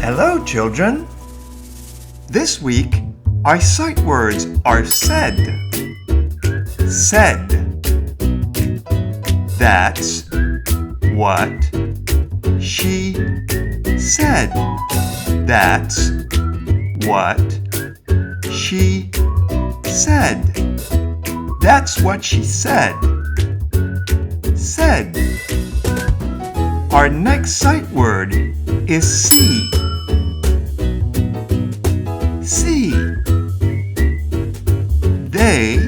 Hello, children. This week, our sight words are said. Said. That's what she said. That's what she said. That's what she said. Said. Our next sight word is see. See. They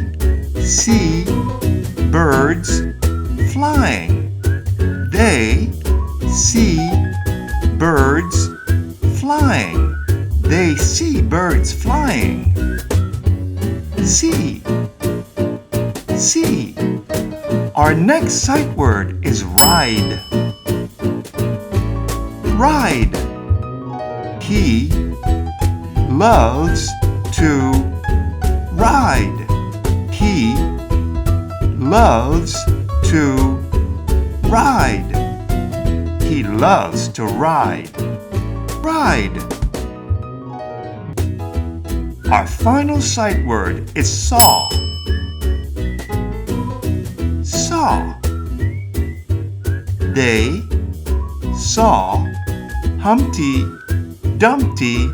see birds flying. They see birds flying. They see birds flying. See. See. Our next sight word is ride. Ride. He loves to ride. He loves to ride. He loves to ride. Ride. Our final sight word is saw. Saw. They saw Humpty Dumpty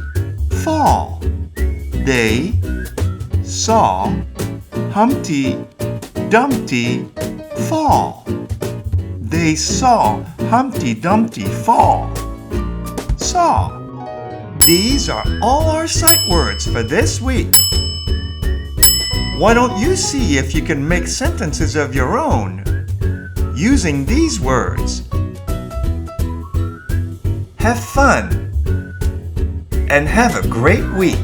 fall. They saw Humpty Dumpty fall. They saw Humpty Dumpty fall. Saw. These are all our sight words for this week. Why don't you see if you can make sentences of your own using these words? Have fun and have a great week.